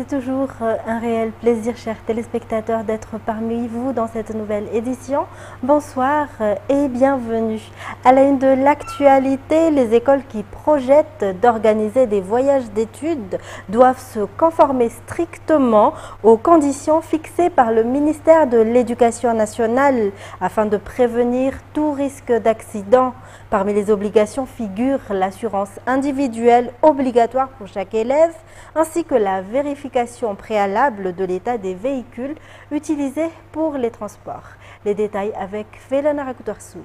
C'est toujours un réel plaisir, chers téléspectateurs, d'être parmi vous dans cette nouvelle édition. Bonsoir et bienvenue. À la une de l'actualité, les écoles qui projettent d'organiser des voyages d'études doivent se conformer strictement aux conditions fixées par le ministère de l'Éducation nationale afin de prévenir tout risque d'accident. Parmi les obligations figure l'assurance individuelle obligatoire pour chaque élève, ainsi que la vérification préalable de l'état des véhicules utilisés pour les transports. Les détails avec Felana Rakoutarsoul.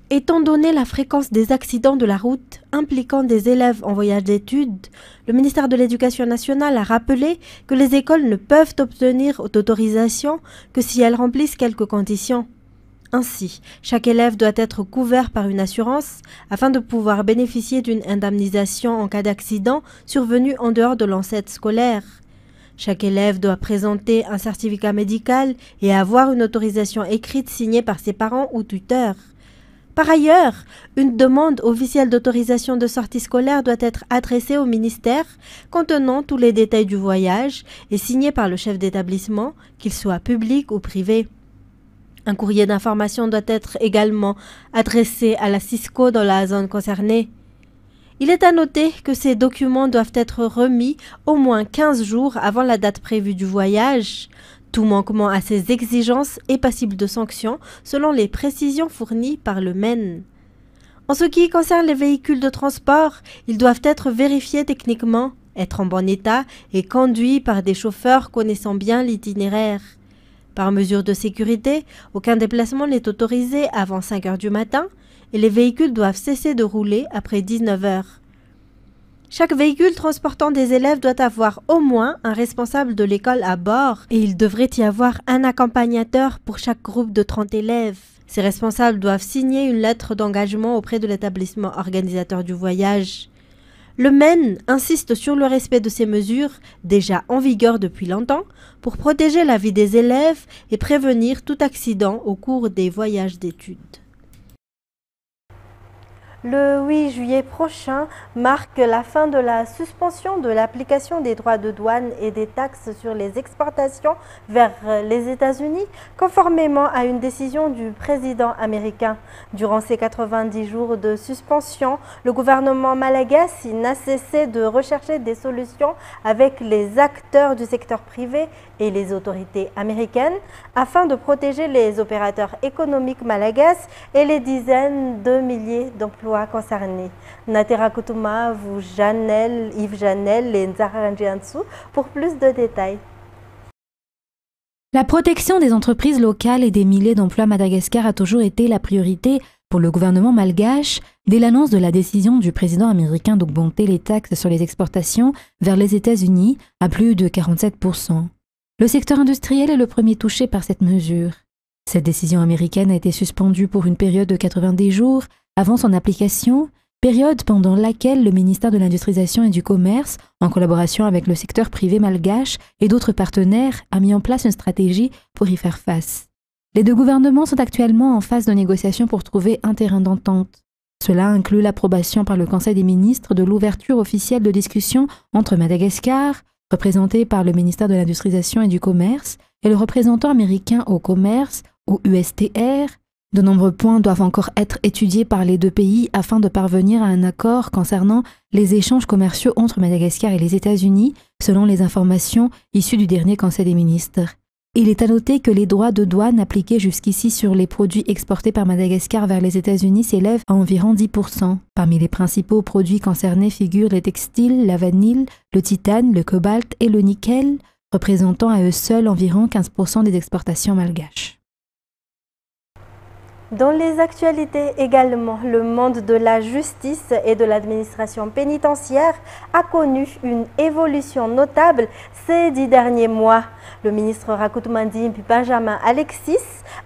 Étant donné la fréquence des accidents de la route impliquant des élèves en voyage d'études, le ministère de l'Éducation nationale a rappelé que les écoles ne peuvent obtenir d'autorisation que si elles remplissent quelques conditions. Ainsi, chaque élève doit être couvert par une assurance afin de pouvoir bénéficier d'une indemnisation en cas d'accident survenu en dehors de l'ancêtre scolaire. Chaque élève doit présenter un certificat médical et avoir une autorisation écrite signée par ses parents ou tuteurs. Par ailleurs, une demande officielle d'autorisation de sortie scolaire doit être adressée au ministère contenant tous les détails du voyage et signée par le chef d'établissement, qu'il soit public ou privé. Un courrier d'information doit être également adressé à la Cisco dans la zone concernée. Il est à noter que ces documents doivent être remis au moins 15 jours avant la date prévue du voyage. Tout manquement à ces exigences est passible de sanctions selon les précisions fournies par le MEN. En ce qui concerne les véhicules de transport, ils doivent être vérifiés techniquement, être en bon état et conduits par des chauffeurs connaissant bien l'itinéraire. Par mesure de sécurité, aucun déplacement n'est autorisé avant 5 heures du matin et les véhicules doivent cesser de rouler après 19 heures. Chaque véhicule transportant des élèves doit avoir au moins un responsable de l'école à bord et il devrait y avoir un accompagnateur pour chaque groupe de 30 élèves. Ces responsables doivent signer une lettre d'engagement auprès de l'établissement organisateur du voyage. Le MEN insiste sur le respect de ces mesures, déjà en vigueur depuis longtemps, pour protéger la vie des élèves et prévenir tout accident au cours des voyages d'études. Le 8 juillet prochain marque la fin de la suspension de l'application des droits de douane et des taxes sur les exportations vers les États-Unis, conformément à une décision du président américain. Durant ces 90 jours de suspension, le gouvernement malagasy n'a cessé de rechercher des solutions avec les acteurs du secteur privé et les autorités américaines afin de protéger les opérateurs économiques malagasy et les dizaines de milliers d'emplois concernés. Natera Koutouma, Yves Janel et Nzaranjiansou pour plus de détails. La protection des entreprises locales et des milliers d'emplois à Madagascar a toujours été la priorité pour le gouvernement malgache dès l'annonce de la décision du président américain d'augmenter les taxes sur les exportations vers les États-Unis à plus de 47%. Le secteur industriel est le premier touché par cette mesure. Cette décision américaine a été suspendue pour une période de 90 jours avant son application, période pendant laquelle le ministère de l'Industrialisation et du Commerce, en collaboration avec le secteur privé malgache et d'autres partenaires, a mis en place une stratégie pour y faire face. Les deux gouvernements sont actuellement en phase de négociation pour trouver un terrain d'entente. Cela inclut l'approbation par le Conseil des ministres de l'ouverture officielle de discussions entre Madagascar, représenté par le ministère de l'Industrialisation et du Commerce, et le représentant américain au commerce, ou USTR. De nombreux points doivent encore être étudiés par les deux pays afin de parvenir à un accord concernant les échanges commerciaux entre Madagascar et les États-Unis, selon les informations issues du dernier Conseil des ministres. Il est à noter que les droits de douane appliqués jusqu'ici sur les produits exportés par Madagascar vers les États-Unis s'élèvent à environ 10%. Parmi les principaux produits concernés figurent les textiles, la vanille, le titane, le cobalt et le nickel, représentant à eux seuls environ 15% des exportations malgaches. Dans les actualités également, le monde de la justice et de l'administration pénitentiaire a connu une évolution notable ces 10 derniers mois. Le ministre Rakoutoumandi Benjamin Alexis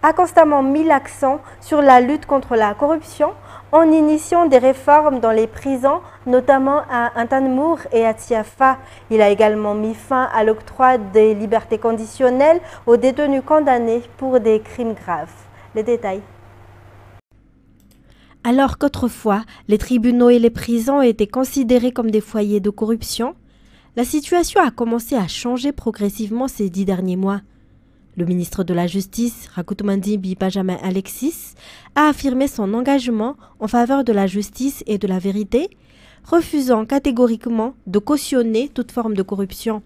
a constamment mis l'accent sur la lutte contre la corruption en initiant des réformes dans les prisons, notamment à Intanmour et à Tiafa. Il a également mis fin à l'octroi des libertés conditionnelles aux détenus condamnés pour des crimes graves. Les détails. Alors qu'autrefois, les tribunaux et les prisons étaient considérés comme des foyers de corruption, la situation a commencé à changer progressivement ces 10 derniers mois. Le ministre de la Justice, Rakoutoumandi Benjamin Alexis, a affirmé son engagement en faveur de la justice et de la vérité, refusant catégoriquement de cautionner toute forme de corruption.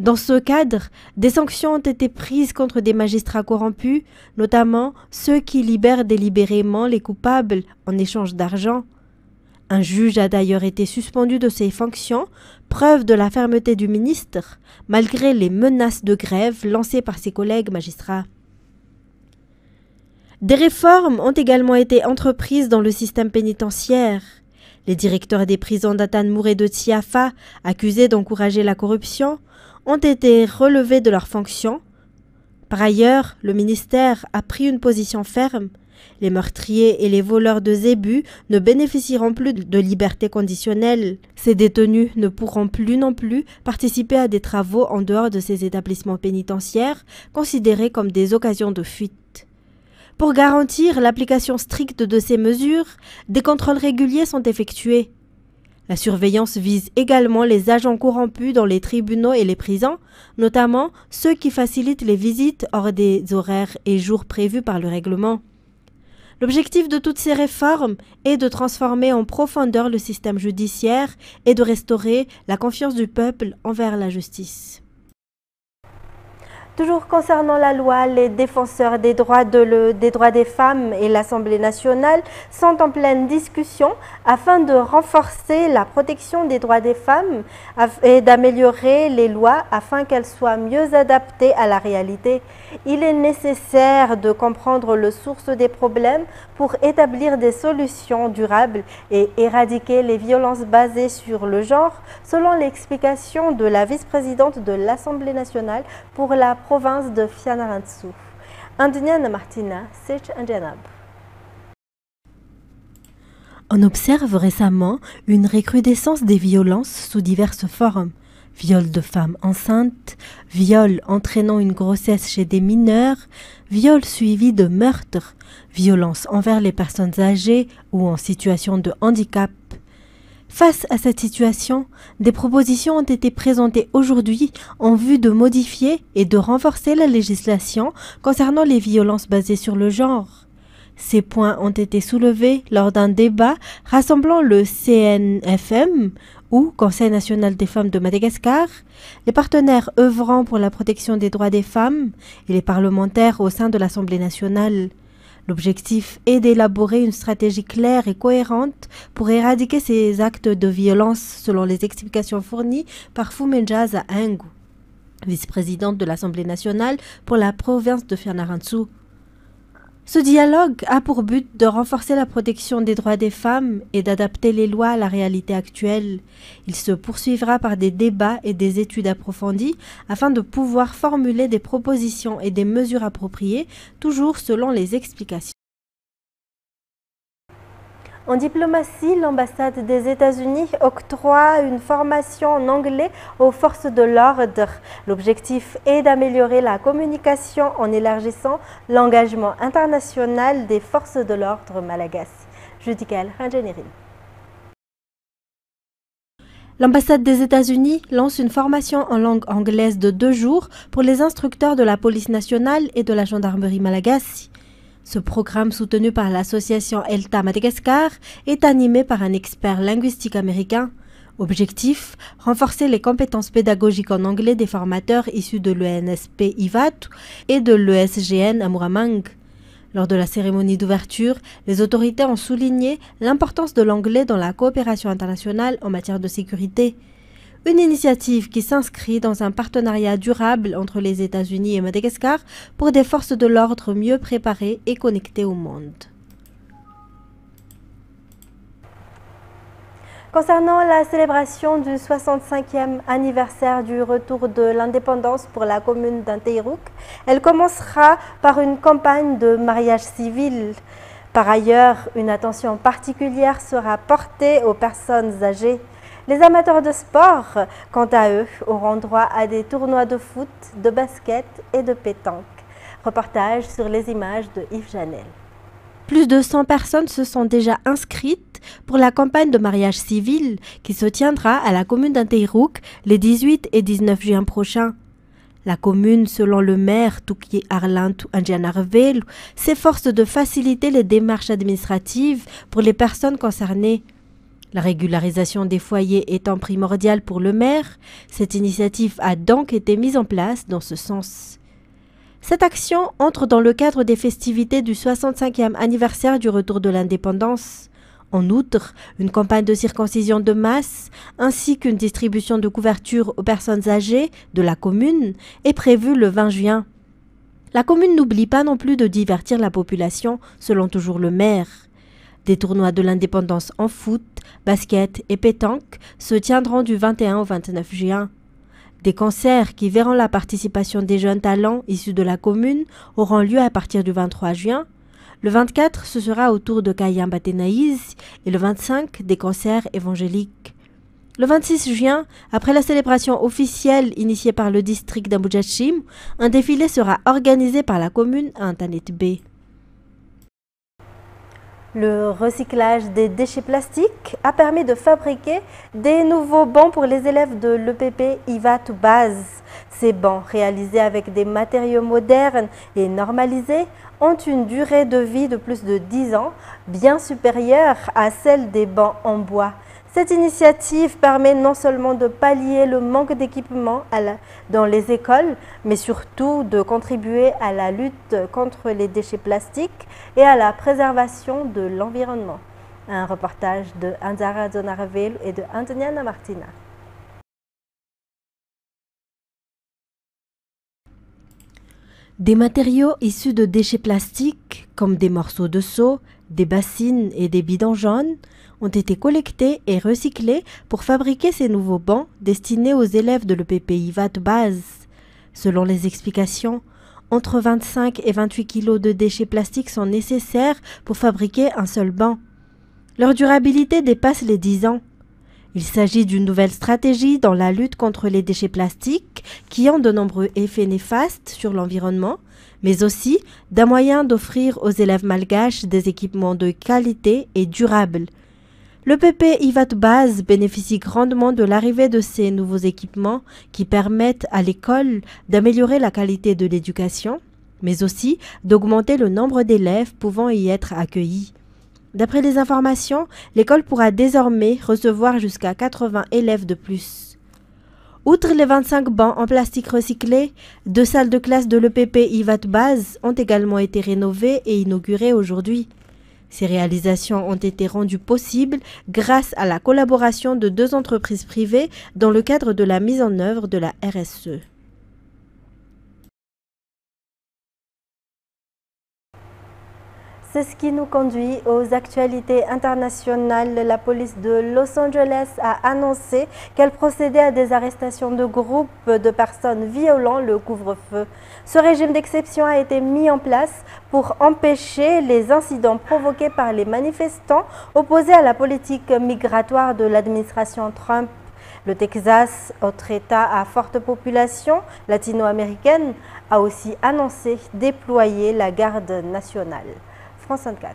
Dans ce cadre, des sanctions ont été prises contre des magistrats corrompus, notamment ceux qui libèrent délibérément les coupables en échange d'argent. Un juge a d'ailleurs été suspendu de ses fonctions, preuve de la fermeté du ministre, malgré les menaces de grève lancées par ses collègues magistrats. Des réformes ont également été entreprises dans le système pénitentiaire. Les directeurs des prisons d'Atanmour et de Tiafa, accusés d'encourager la corruption, ont été relevés de leurs fonctions. Par ailleurs, le ministère a pris une position ferme. Les meurtriers et les voleurs de zébus ne bénéficieront plus de liberté conditionnelle. Ces détenus ne pourront plus non plus participer à des travaux en dehors de ces établissements pénitentiaires, considérés comme des occasions de fuite. Pour garantir l'application stricte de ces mesures, des contrôles réguliers sont effectués. La surveillance vise également les agents corrompus dans les tribunaux et les prisons, notamment ceux qui facilitent les visites hors des horaires et jours prévus par le règlement. L'objectif de toutes ces réformes est de transformer en profondeur le système judiciaire et de restaurer la confiance du peuple envers la justice. Toujours concernant la loi, les défenseurs des droits des femmes et l'Assemblée nationale sont en pleine discussion afin de renforcer la protection des droits des femmes et d'améliorer les lois afin qu'elles soient mieux adaptées à la réalité. Il est nécessaire de comprendre les sources des problèmes pour établir des solutions durables et éradiquer les violences basées sur le genre, selon l'explication de la vice-présidente de l'Assemblée nationale pour la province de Fianarantsoa. Andiniana Martina, Sech Anjanab. On observe récemment une recrudescence des violences sous diverses formes. Viol de femmes enceintes, viol entraînant une grossesse chez des mineurs, viol suivi de meurtres, violence envers les personnes âgées ou en situation de handicap. Face à cette situation, des propositions ont été présentées aujourd'hui en vue de modifier et de renforcer la législation concernant les violences basées sur le genre. Ces points ont été soulevés lors d'un débat rassemblant le CNFM, ou Conseil national des femmes de Madagascar, les partenaires œuvrant pour la protection des droits des femmes et les parlementaires au sein de l'Assemblée nationale. L'objectif est d'élaborer une stratégie claire et cohérente pour éradiquer ces actes de violence selon les explications fournies par Fumenjaza Angu, vice-présidente de l'Assemblée nationale pour la province de Fianarantsoa. Ce dialogue a pour but de renforcer la protection des droits des femmes et d'adapter les lois à la réalité actuelle. Il se poursuivra par des débats et des études approfondies afin de pouvoir formuler des propositions et des mesures appropriées, toujours selon les explications. En diplomatie, l'ambassade des États-Unis octroie une formation en anglais aux forces de l'ordre. L'objectif est d'améliorer la communication en élargissant l'engagement international des forces de l'ordre malagasy. Judical Ranjaneri. L'ambassade des États-Unis lance une formation en langue anglaise de 2 jours pour les instructeurs de la police nationale et de la gendarmerie malagasy. Ce programme, soutenu par l'association ELTA Madagascar, est animé par un expert linguistique américain. Objectif, renforcer les compétences pédagogiques en anglais des formateurs issus de l'ENSP Ivatu et de l'ESGN Amuramang. Lors de la cérémonie d'ouverture, les autorités ont souligné l'importance de l'anglais dans la coopération internationale en matière de sécurité. Une initiative qui s'inscrit dans un partenariat durable entre les États-Unis et Madagascar pour des forces de l'ordre mieux préparées et connectées au monde. Concernant la célébration du 65e anniversaire du retour de l'indépendance pour la commune d'Inteiruk, elle commencera par une campagne de mariage civil. Par ailleurs, une attention particulière sera portée aux personnes âgées. Les amateurs de sport, quant à eux, auront droit à des tournois de foot, de basket et de pétanque. Reportage sur les images de Yves Janel. Plus de 100 personnes se sont déjà inscrites pour la campagne de mariage civil qui se tiendra à la commune d'Anteirouk les 18 et 19 juin prochains. La commune, selon le maire Tuki Arlantu Anjanarvelu, s'efforce de faciliter les démarches administratives pour les personnes concernées. La régularisation des foyers étant primordiale pour le maire, cette initiative a donc été mise en place dans ce sens. Cette action entre dans le cadre des festivités du 65e anniversaire du retour de l'indépendance. En outre, une campagne de circoncision de masse ainsi qu'une distribution de couverture aux personnes âgées de la commune est prévue le 20 juin. La commune n'oublie pas non plus de divertir la population, selon toujours le maire. Des tournois de l'indépendance en foot, basket et pétanque se tiendront du 21 au 29 juin. Des concerts qui verront la participation des jeunes talents issus de la commune auront lieu à partir du 23 juin. Le 24, ce sera au tour de Kayam Batenaïs et le 25, des concerts évangéliques. Le 26 juin, après la célébration officielle initiée par le district d'Amboudjachim, un défilé sera organisé par la commune à Antanet B. Le recyclage des déchets plastiques a permis de fabriquer des nouveaux bancs pour les élèves de l'EPP IVA to Base. Ces bancs, réalisés avec des matériaux modernes et normalisés, ont une durée de vie de plus de 10 ans, bien supérieure à celle des bancs en bois. Cette initiative permet non seulement de pallier le manque d'équipement dans les écoles, mais surtout de contribuer à la lutte contre les déchets plastiques et à la préservation de l'environnement. Un reportage de Anzara Zonarvelu et de Antoniana Martina. Des matériaux issus de déchets plastiques, comme des morceaux de seau, des bassines et des bidons jaunes, ont été collectés et recyclés pour fabriquer ces nouveaux bancs destinés aux élèves de l'EPP IVA de Base. Selon les explications, entre 25 et 28 kg de déchets plastiques sont nécessaires pour fabriquer un seul banc. Leur durabilité dépasse les 10 ans. Il s'agit d'une nouvelle stratégie dans la lutte contre les déchets plastiques qui ont de nombreux effets néfastes sur l'environnement, mais aussi d'un moyen d'offrir aux élèves malgaches des équipements de qualité et durables. Le PP IVA de Base bénéficie grandement de l'arrivée de ces nouveaux équipements qui permettent à l'école d'améliorer la qualité de l'éducation, mais aussi d'augmenter le nombre d'élèves pouvant y être accueillis. D'après les informations, l'école pourra désormais recevoir jusqu'à 80 élèves de plus. Outre les 25 bancs en plastique recyclé, 2 salles de classe de l'EPP IVA de Base ont également été rénovées et inaugurées aujourd'hui. Ces réalisations ont été rendues possibles grâce à la collaboration de 2 entreprises privées dans le cadre de la mise en œuvre de la RSE. C'est ce qui nous conduit aux actualités internationales. La police de Los Angeles a annoncé qu'elle procédait à des arrestations de groupes de personnes violant le couvre-feu. Ce régime d'exception a été mis en place pour empêcher les incidents provoqués par les manifestants opposés à la politique migratoire de l'administration Trump. Le Texas, autre État à forte population latino-américaine, a aussi annoncé déployer la garde nationale. France 24.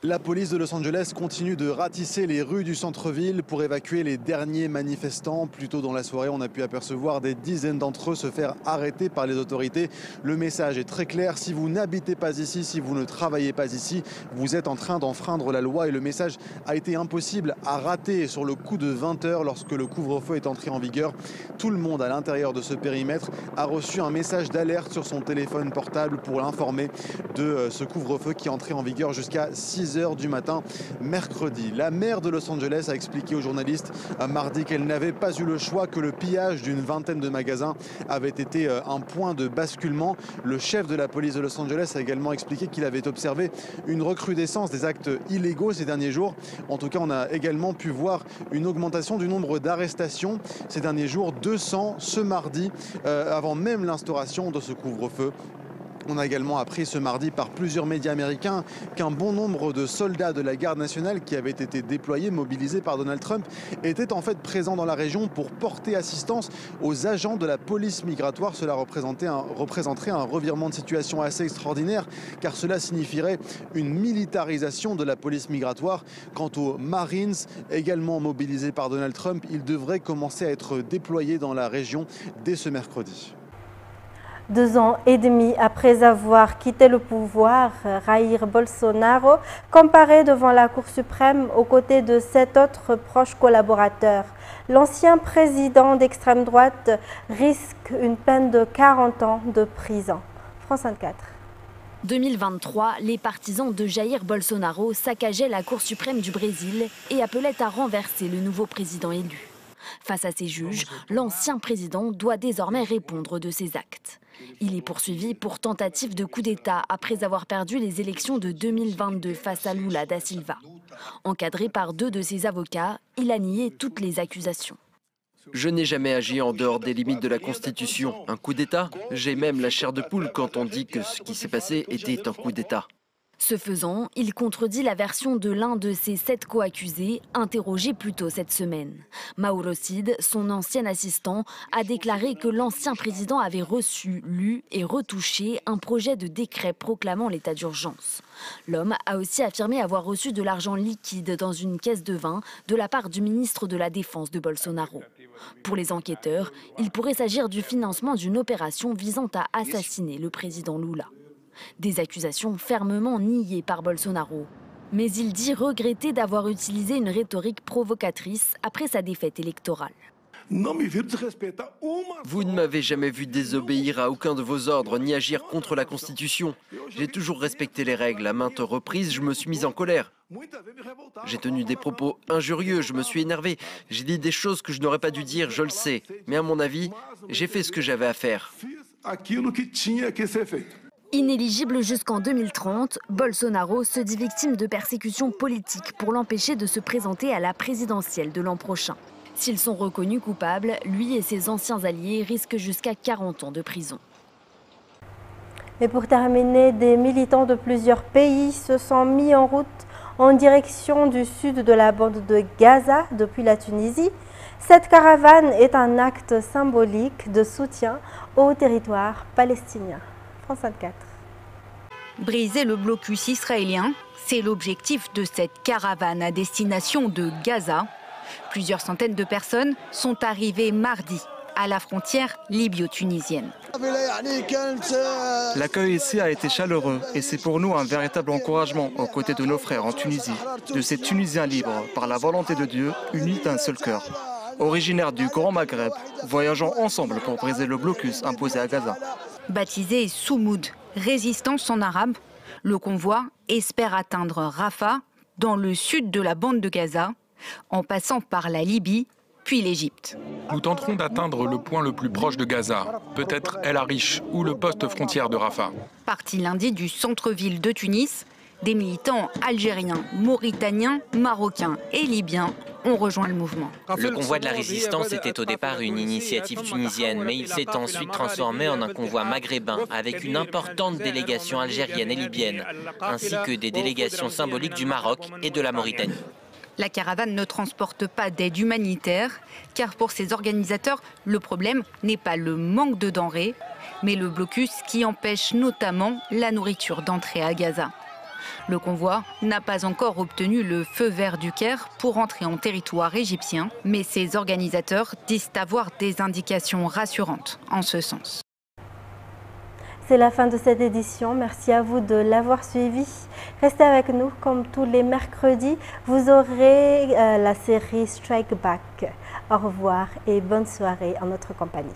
La police de Los Angeles continue de ratisser les rues du centre-ville pour évacuer les derniers manifestants. Plus tôt dans la soirée, on a pu apercevoir des dizaines d'entre eux se faire arrêter par les autorités. Le message est très clair, si vous n'habitez pas ici, si vous ne travaillez pas ici, vous êtes en train d'enfreindre la loi. Et le message a été impossible à rater sur le coup de 20 h lorsque le couvre-feu est entré en vigueur. Tout le monde à l'intérieur de ce périmètre a reçu un message d'alerte sur son téléphone portable pour l'informer de ce couvre-feu qui est entré en vigueur jusqu'à 6 h du matin mercredi. La maire de Los Angeles a expliqué aux journalistes mardi qu'elle n'avait pas eu le choix, que le pillage d'une vingtaine de magasins avait été un point de basculement. Le chef de la police de Los Angeles a également expliqué qu'il avait observé une recrudescence des actes illégaux ces derniers jours. En tout cas, on a également pu voir une augmentation du nombre d'arrestations ces derniers jours, 200 ce mardi, avant même l'instauration de ce couvre-feu. On a également appris ce mardi par plusieurs médias américains qu'un bon nombre de soldats de la garde nationale qui avaient été déployés, mobilisés par Donald Trump, étaient en fait présents dans la région pour porter assistance aux agents de la police migratoire. Cela représenterait un revirement de situation assez extraordinaire car cela signifierait une militarisation de la police migratoire. Quant aux Marines, également mobilisés par Donald Trump, ils devraient commencer à être déployés dans la région dès ce mercredi. 2 ans et demi après avoir quitté le pouvoir, Jair Bolsonaro comparaît devant la Cour suprême aux côtés de 7 autres proches collaborateurs. L'ancien président d'extrême droite risque une peine de 40 ans de prison. France 24. 2023, les partisans de Jair Bolsonaro saccageaient la Cour suprême du Brésil et appelaient à renverser le nouveau président élu. Face à ces juges, l'ancien président doit désormais répondre de ses actes. Il est poursuivi pour tentative de coup d'État après avoir perdu les élections de 2022 face à Lula da Silva. Encadré par 2 de ses avocats, il a nié toutes les accusations. Je n'ai jamais agi en dehors des limites de la Constitution. Un coup d'État? J'ai même la chair de poule quand on dit que ce qui s'est passé était un coup d'État. Ce faisant, il contredit la version de l'un de ses 7 co-accusés, interrogé plus tôt cette semaine. Mauro Cid, son ancien assistant, a déclaré que l'ancien président avait reçu, lu et retouché un projet de décret proclamant l'état d'urgence. L'homme a aussi affirmé avoir reçu de l'argent liquide dans une caisse de vin de la part du ministre de la Défense de Bolsonaro. Pour les enquêteurs, il pourrait s'agir du financement d'une opération visant à assassiner le président Lula. Des accusations fermement niées par Bolsonaro. Mais il dit regretter d'avoir utilisé une rhétorique provocatrice après sa défaite électorale. Vous ne m'avez jamais vu désobéir à aucun de vos ordres, ni agir contre la Constitution. J'ai toujours respecté les règles. À maintes reprises, je me suis mis en colère. J'ai tenu des propos injurieux, je me suis énervé. J'ai dit des choses que je n'aurais pas dû dire, je le sais. Mais à mon avis, j'ai fait ce que j'avais à faire. Inéligible jusqu'en 2030, Bolsonaro se dit victime de persécutions politiques pour l'empêcher de se présenter à la présidentielle de l'an prochain. S'ils sont reconnus coupables, lui et ses anciens alliés risquent jusqu'à 40 ans de prison. Et pour terminer, des militants de plusieurs pays se sont mis en route en direction du sud de la bande de Gaza depuis la Tunisie. Cette caravane est un acte symbolique de soutien au territoire palestinien. France 24. Briser le blocus israélien, c'est l'objectif de cette caravane à destination de Gaza. Plusieurs centaines de personnes sont arrivées mardi à la frontière libyo-tunisienne. L'accueil ici a été chaleureux et c'est pour nous un véritable encouragement aux côtés de nos frères en Tunisie, de ces Tunisiens libres par la volonté de Dieu, unis d'un seul cœur. Originaires du Grand Maghreb, voyageant ensemble pour briser le blocus imposé à Gaza. Baptisé Soumoud, résistance en arabe, le convoi espère atteindre Rafah, dans le sud de la bande de Gaza, en passant par la Libye, puis l'Égypte. Nous tenterons d'atteindre le point le plus proche de Gaza, peut-être El Arish ou le poste frontière de Rafah. Parti lundi du centre-ville de Tunis, des militants algériens, mauritaniens, marocains et libyens ont rejoint le mouvement. Le convoi de la résistance était au départ une initiative tunisienne, mais il s'est ensuite transformé en un convoi maghrébin avec une importante délégation algérienne et libyenne, ainsi que des délégations symboliques du Maroc et de la Mauritanie. La caravane ne transporte pas d'aide humanitaire, car pour ces organisateurs, le problème n'est pas le manque de denrées, mais le blocus qui empêche notamment la nourriture d'entrer à Gaza. Le convoi n'a pas encore obtenu le feu vert du Caire pour entrer en territoire égyptien, mais ses organisateurs disent avoir des indications rassurantes en ce sens. C'est la fin de cette édition. Merci à vous de l'avoir suivi. Restez avec nous comme tous les mercredis. Vous aurez la série Strike Back. Au revoir et bonne soirée en notre compagnie.